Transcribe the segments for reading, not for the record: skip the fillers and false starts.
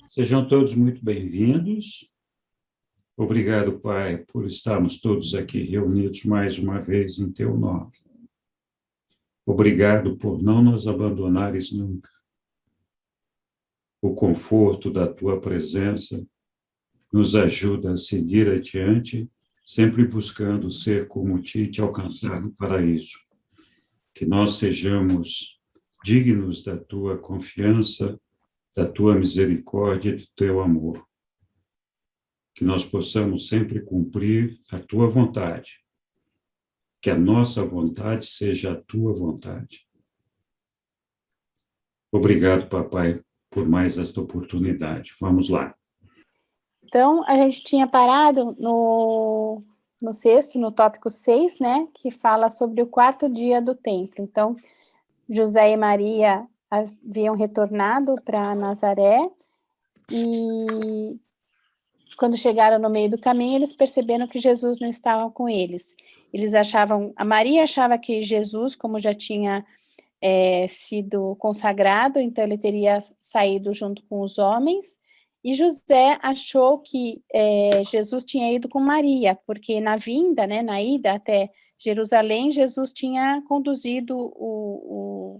Sejam todos muito bem-vindos. Obrigado, Pai, por estarmos todos aqui reunidos mais uma vez em Teu nome. Obrigado por não nos abandonares nunca. O conforto da Tua presença nos ajuda a seguir adiante, sempre buscando ser como Ti e Te alcançar no paraíso. Que nós sejamos dignos da Tua confiança, da Tua misericórdia e do Teu amor. Que nós possamos sempre cumprir a Tua vontade. Que a nossa vontade seja a Tua vontade. Obrigado, Papai, por mais esta oportunidade. Vamos lá. Então, a gente tinha parado no tópico 6, né, que fala sobre o quarto dia do templo. Então, José e Maria haviam retornado para Nazaré e quando chegaram no meio do caminho, eles perceberam que Jesus não estava com eles. A Maria achava que Jesus, como já tinha sido consagrado, então ele teria saído junto com os homens, e José achou que Jesus tinha ido com Maria, porque na ida até Jerusalém, Jesus tinha conduzido o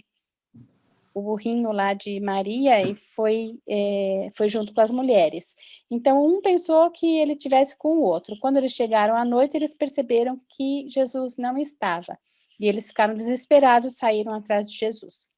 burrinho lá de Maria e foi junto com as mulheres. Então, um pensou que ele tivesse com o outro. Quando eles chegaram à noite, eles perceberam que Jesus não estava. E eles ficaram desesperados, saíram atrás de Jesus.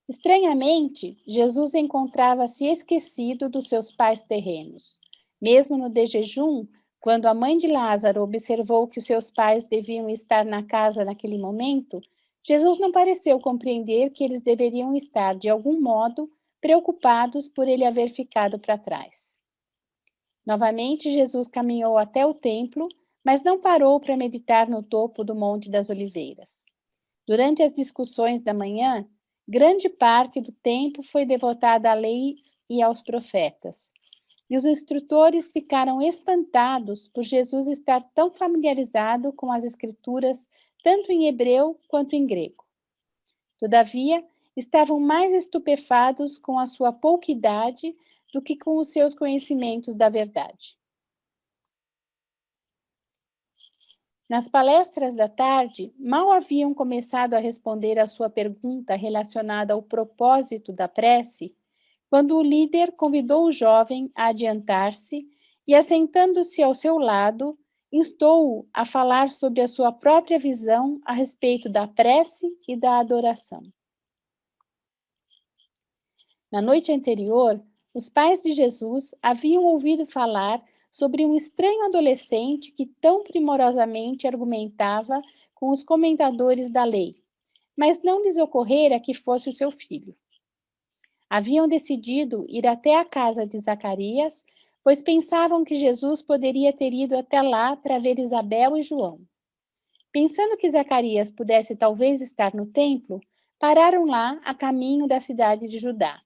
Estranhamente, Jesus encontrava-se esquecido dos seus pais terrenos. Mesmo no de jejum, quando a mãe de Lázaro observou que os seus pais deviam estar na casa naquele momento, Jesus não pareceu compreender que eles deveriam estar, de algum modo, preocupados por ele haver ficado para trás. Novamente, Jesus caminhou até o templo, mas não parou para meditar no topo do Monte das Oliveiras. Durante as discussões da manhã, grande parte do tempo foi devotada à lei e aos profetas. E os instrutores ficaram espantados por Jesus estar tão familiarizado com as Escrituras, tanto em hebreu quanto em grego. Todavia, estavam mais estupefatos com a sua pouca idade do que com os seus conhecimentos da verdade. Nas palestras da tarde, mal haviam começado a responder à sua pergunta relacionada ao propósito da prece, quando o líder convidou o jovem a adiantar-se e, assentando-se ao seu lado, instou-o a falar sobre a sua própria visão a respeito da prece e da adoração. Na noite anterior, os pais de Jesus haviam ouvido falar sobre um estranho adolescente que tão primorosamente argumentava com os comentadores da lei, mas não lhes ocorrera que fosse o seu filho. Haviam decidido ir até a casa de Zacarias, pois pensavam que Jesus poderia ter ido até lá para ver Isabel e João. Pensando que Zacarias pudesse talvez estar no templo, pararam lá a caminho da cidade de Judá.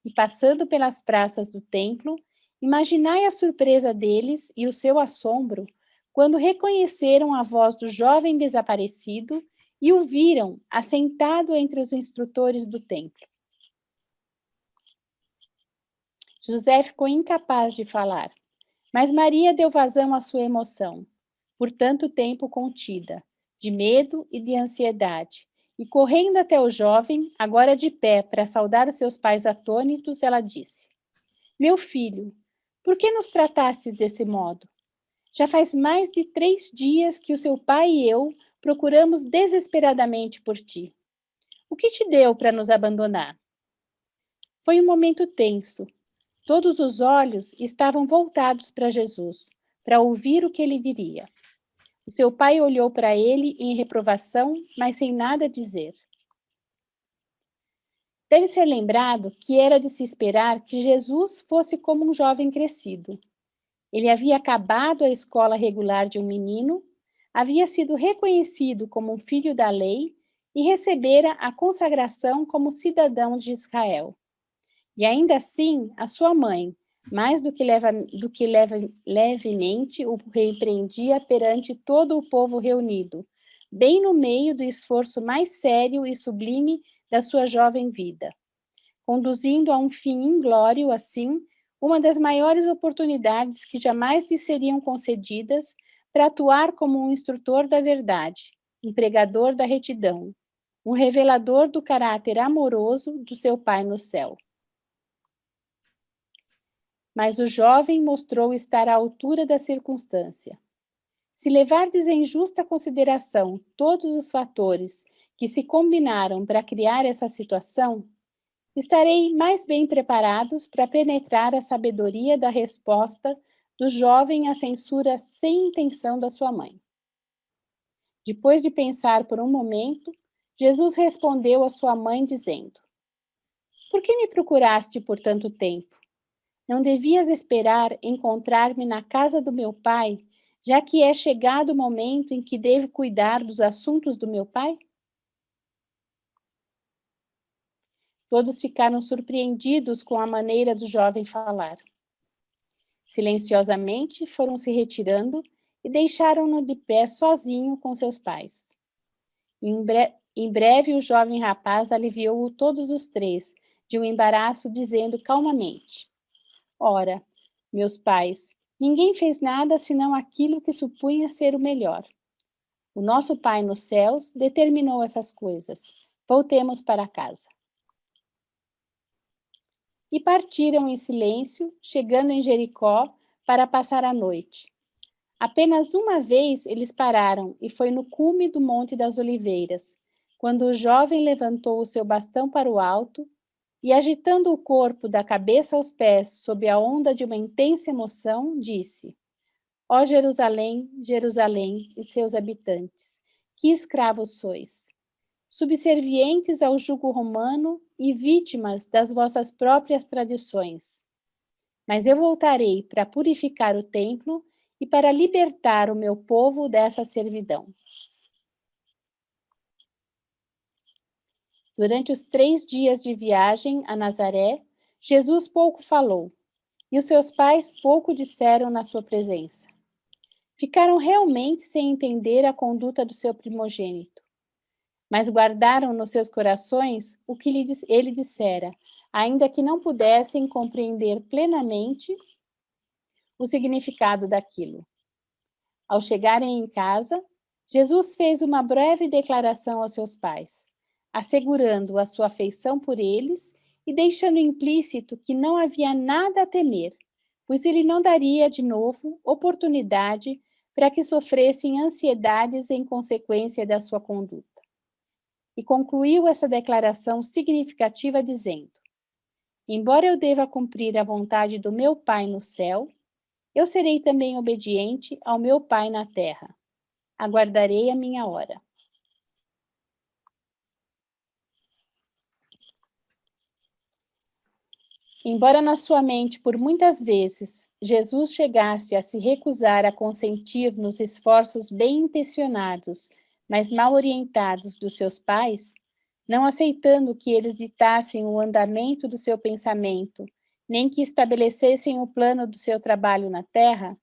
E passando pelas praças do templo, imaginai a surpresa deles e o seu assombro quando reconheceram a voz do jovem desaparecido e o viram assentado entre os instrutores do templo. José ficou incapaz de falar, mas Maria deu vazão à sua emoção, por tanto tempo contida, de medo e de ansiedade, e correndo até o jovem, agora de pé para saudar os seus pais atônitos, ela disse: Meu filho, por que nos tratastes desse modo? Já faz mais de 3 dias que o seu pai e eu procuramos desesperadamente por ti. O que te deu para nos abandonar? Foi um momento tenso. Todos os olhos estavam voltados para Jesus, para ouvir o que ele diria. O seu pai olhou para ele em reprovação, mas sem nada dizer. Deve ser lembrado que era de se esperar que Jesus fosse como um jovem crescido. Ele havia acabado a escola regular de um menino, havia sido reconhecido como um filho da lei e recebera a consagração como cidadão de Israel. E ainda assim, a sua mãe, mais do que levemente, o repreendia perante todo o povo reunido, bem no meio do esforço mais sério e sublime da sua jovem vida. conduzindo a um fim inglório, assim, uma das maiores oportunidades que jamais lhe seriam concedidas para atuar como um instrutor da verdade, um pregador da retidão, um revelador do caráter amoroso do seu Pai no céu. Mas o jovem mostrou estar à altura da circunstância. Se levardes em justa consideração todos os fatores que se combinaram para criar essa situação, estarei mais bem preparados para penetrar a sabedoria da resposta do jovem à censura sem intenção da sua mãe. Depois de pensar por um momento, Jesus respondeu à sua mãe dizendo: Por que me procuraste por tanto tempo? Não devias esperar encontrar-me na casa do meu pai, já que é chegado o momento em que devo cuidar dos assuntos do meu pai? Todos ficaram surpreendidos com a maneira do jovem falar. Silenciosamente foram se retirando e deixaram-no de pé sozinho com seus pais. Em breve o jovem rapaz aliviou todos os três de um embaraço, dizendo calmamente: Ora, meus pais, ninguém fez nada senão aquilo que supunha ser o melhor. O nosso Pai nos céus determinou essas coisas. Voltemos para casa. E partiram em silêncio, chegando em Jericó para passar a noite. Apenas uma vez eles pararam, e foi no cume do Monte das Oliveiras, quando o jovem levantou o seu bastão para o alto e, agitando o corpo da cabeça aos pés sob a onda de uma intensa emoção, disse: Ó Jerusalém, Jerusalém e seus habitantes, que escravos sois! Subservientes ao jugo romano e vítimas das vossas próprias tradições. Mas eu voltarei para purificar o templo e para libertar o meu povo dessa servidão. Durante os 3 dias de viagem a Nazaré, Jesus pouco falou, e os seus pais pouco disseram na sua presença. Ficaram realmente sem entender a conduta do seu primogênito, mas guardaram nos seus corações o que ele dissera, ainda que não pudessem compreender plenamente o significado daquilo. Ao chegarem em casa, Jesus fez uma breve declaração aos seus pais, assegurando a sua afeição por eles e deixando implícito que não havia nada a temer, pois ele não daria de novo oportunidade para que sofressem ansiedades em consequência da sua conduta. E concluiu essa declaração significativa dizendo: Embora eu deva cumprir a vontade do meu Pai no céu, eu serei também obediente ao meu Pai na terra. Aguardarei a minha hora. Embora na sua mente, por muitas vezes, Jesus chegasse a se recusar a consentir nos esforços bem intencionados, mas mal orientados dos seus pais, não aceitando que eles ditassem o andamento do seu pensamento, nem que estabelecessem o plano do seu trabalho na terra,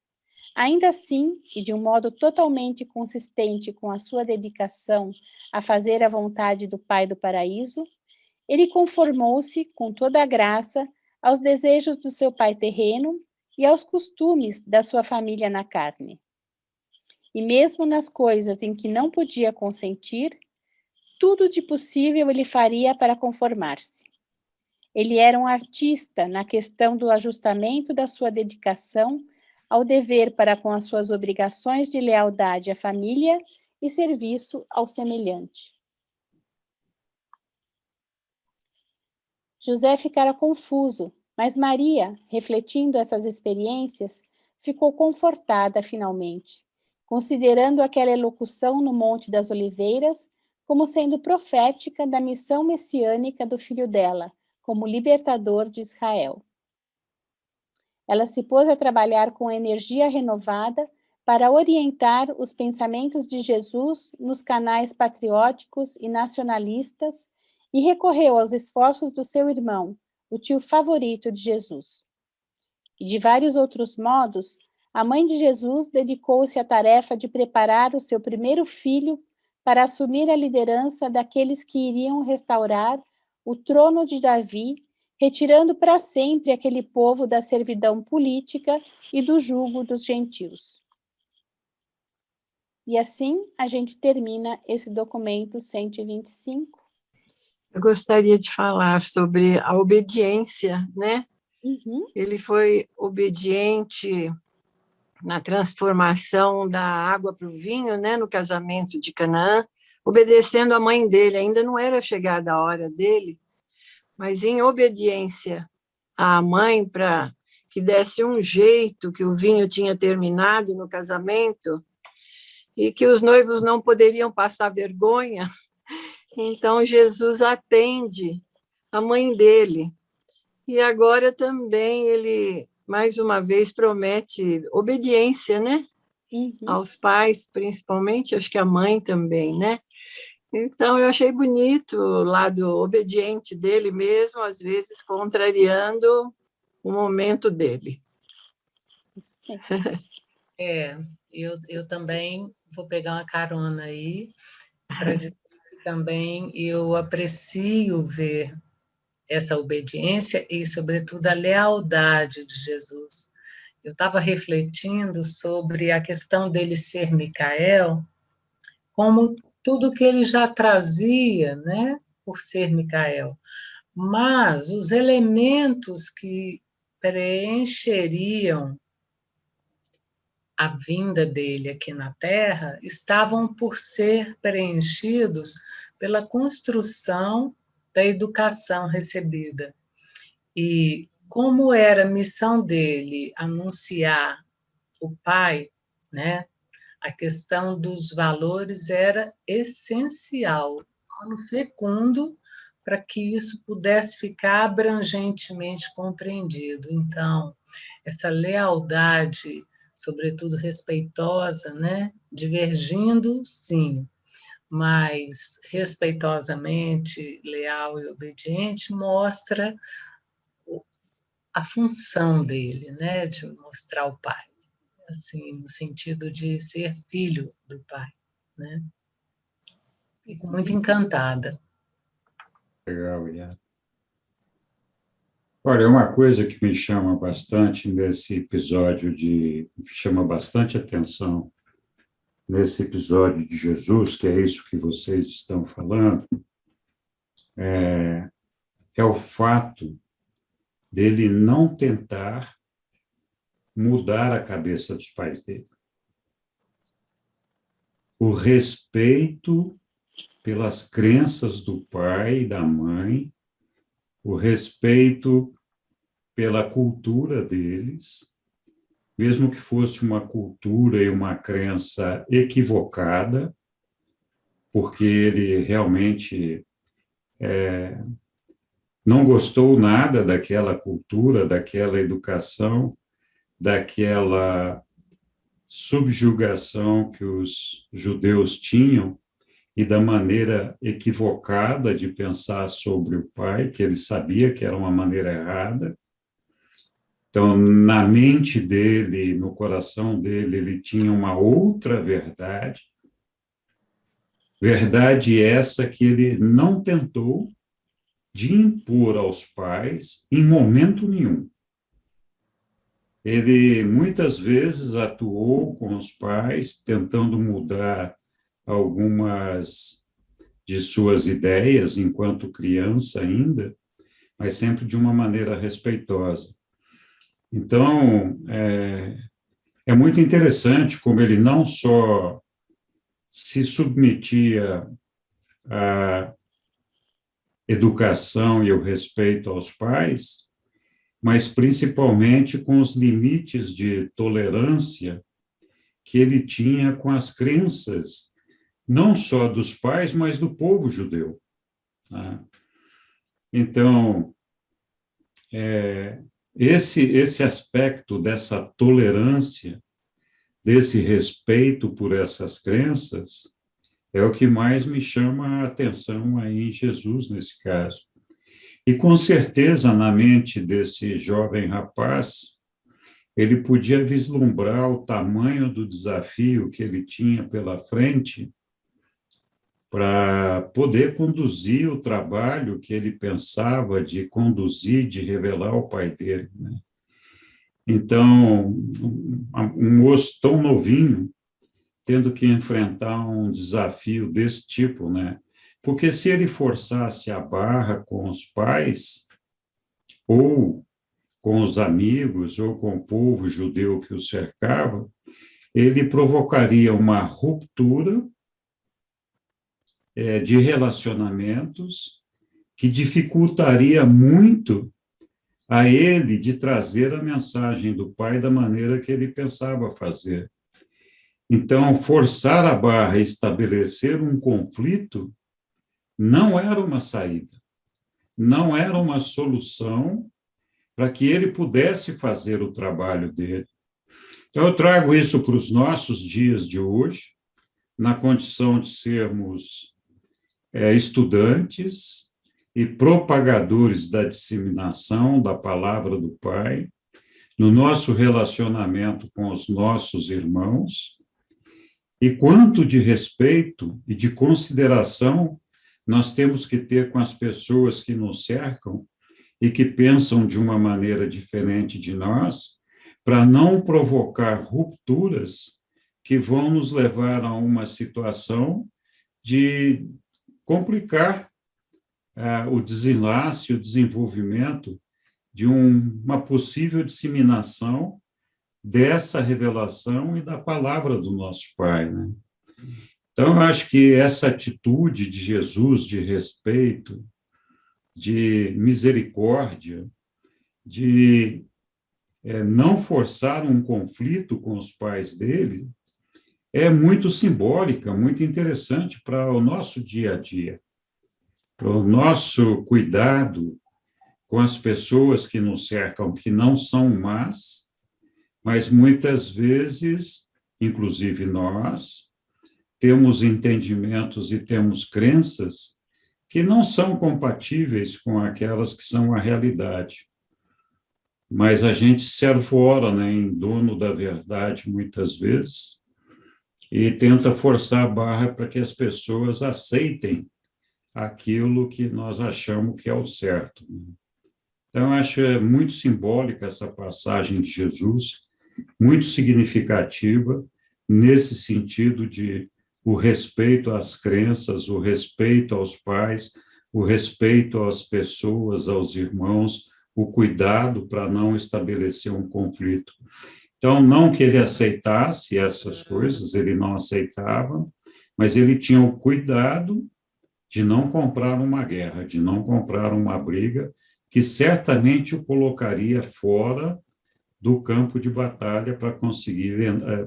ainda assim, e de um modo totalmente consistente com a sua dedicação a fazer a vontade do Pai do Paraíso, ele conformou-se, com toda a graça, aos desejos do seu pai terreno e aos costumes da sua família na carne. E mesmo nas coisas em que não podia consentir, tudo de possível ele faria para conformar-se. Ele era um artista na questão do ajustamento da sua dedicação ao dever para com as suas obrigações de lealdade à família e serviço ao semelhante. José ficara confuso, mas Maria, refletindo essas experiências, ficou confortada finalmente, considerando aquela elocução no Monte das Oliveiras como sendo profética da missão messiânica do filho dela, como libertador de Israel. Ela se pôs a trabalhar com energia renovada para orientar os pensamentos de Jesus nos canais patrióticos e nacionalistas e recorreu aos esforços do seu irmão, o tio favorito de Jesus. E de vários outros modos, a mãe de Jesus dedicou-se à tarefa de preparar o seu primeiro filho para assumir a liderança daqueles que iriam restaurar o trono de Davi retirando para sempre aquele povo da servidão política e do jugo dos gentios. E assim a gente termina esse documento 125. Eu gostaria de falar sobre a obediência, né? Uhum. Ele foi obediente na transformação da água para o vinho, né, no casamento de Canaã, obedecendo a mãe dele. Ainda não era chegada a hora dele, mas em obediência à mãe para que desse um jeito, que o vinho tinha terminado no casamento e que os noivos não poderiam passar vergonha. Então, Jesus atende a mãe dele. E agora também ele, mais uma vez, promete obediência, né? Uhum. Aos pais, principalmente, acho que a mãe também, né? Então, eu achei bonito o lado obediente dele mesmo, às vezes contrariando o momento dele. Isso mesmo. Eu também vou pegar uma carona aí para dizer que também eu aprecio ver essa obediência e, sobretudo, a lealdade de Jesus. Eu estava refletindo sobre a questão dele ser Micael, como tudo que ele já trazia, né, por ser Micael. Mas os elementos que preencheriam a vinda dele aqui na Terra estavam por ser preenchidos pela construção da educação recebida. E como era a missão dele anunciar o Pai, né? A questão dos valores era essencial, ano fecundo, para que isso pudesse ficar abrangentemente compreendido. Então, essa lealdade, sobretudo respeitosa, né? Divergindo, sim, mas respeitosamente leal e obediente, mostra a função dele, né? De mostrar o Pai, assim, no sentido de ser filho do Pai, né? Fico muito encantada. Legal, Iá. Olha, uma coisa que me chama bastante nesse episódio que chama bastante atenção nesse episódio de Jesus, que é isso que vocês estão falando, é o fato dele não tentar mudar a cabeça dos pais dele. O respeito pelas crenças do pai e da mãe, o respeito pela cultura deles, mesmo que fosse uma cultura e uma crença equivocada, porque ele realmente não gostou nada daquela cultura, daquela educação, daquela subjugação que os judeus tinham e da maneira equivocada de pensar sobre o pai, que ele sabia que era uma maneira errada. Então, na mente dele, no coração dele, ele tinha uma outra verdade, verdade essa que ele não tentou de impor aos pais em momento nenhum. Ele muitas vezes atuou com os pais, tentando mudar algumas de suas ideias enquanto criança ainda, mas sempre de uma maneira respeitosa. Então, é muito interessante como ele não só se submetia à educação e ao respeito aos pais, mas principalmente com os limites de tolerância que ele tinha com as crenças, não só dos pais, mas do povo judeu. Tá? Então, esse aspecto dessa tolerância, desse respeito por essas crenças, é o que mais me chama a atenção aí em Jesus, nesse caso. E, com certeza, na mente desse jovem rapaz, ele podia vislumbrar o tamanho do desafio que ele tinha pela frente para poder conduzir o trabalho que ele pensava de conduzir, de revelar ao pai dele, né? Então, um moço tão novinho, tendo que enfrentar um desafio desse tipo, né? Porque se ele forçasse a barra com os pais, ou com os amigos, ou com o povo judeu que o cercava, ele provocaria uma ruptura de relacionamentos que dificultaria muito a ele de trazer a mensagem do pai da maneira que ele pensava fazer. Então, forçar a barra e estabelecer um conflito não era uma saída, não era uma solução para que ele pudesse fazer o trabalho dele. Então, eu trago isso para os nossos dias de hoje, na condição de sermos estudantes e propagadores da disseminação da palavra do Pai, no nosso relacionamento com os nossos irmãos, e quanto de respeito e de consideração nós temos que ter com as pessoas que nos cercam e que pensam de uma maneira diferente de nós, para não provocar rupturas que vão nos levar a uma situação de complicar o desenlace, o desenvolvimento de uma possível disseminação dessa revelação e da palavra do nosso Pai, né? Então, eu acho que essa atitude de Jesus de respeito, de misericórdia, de não forçar um conflito com os pais dele, é muito simbólica, muito interessante para o nosso dia a dia, para o nosso cuidado com as pessoas que nos cercam, que não são más, mas muitas vezes, inclusive nós, temos entendimentos e temos crenças que não são compatíveis com aquelas que são a realidade. Mas a gente se arvora, né, em dono da verdade, muitas vezes, e tenta forçar a barra para que as pessoas aceitem aquilo que nós achamos que é o certo. Então, eu acho muito simbólica essa passagem de Jesus, muito significativa, nesse sentido de o respeito às crenças, o respeito aos pais, o respeito às pessoas, aos irmãos, o cuidado para não estabelecer um conflito. Então, não que ele aceitasse essas coisas, ele não aceitava, mas ele tinha o cuidado de não comprar uma guerra, de não comprar uma briga, que certamente o colocaria fora do campo de batalha para conseguir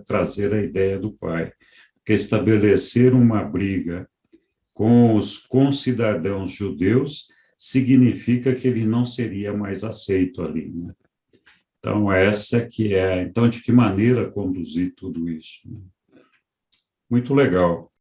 trazer a ideia do Pai. Porque estabelecer uma briga com os concidadãos judeus significa que ele não seria mais aceito ali, né? Então, essa que é... Então, de que maneira conduzir tudo isso? Muito legal.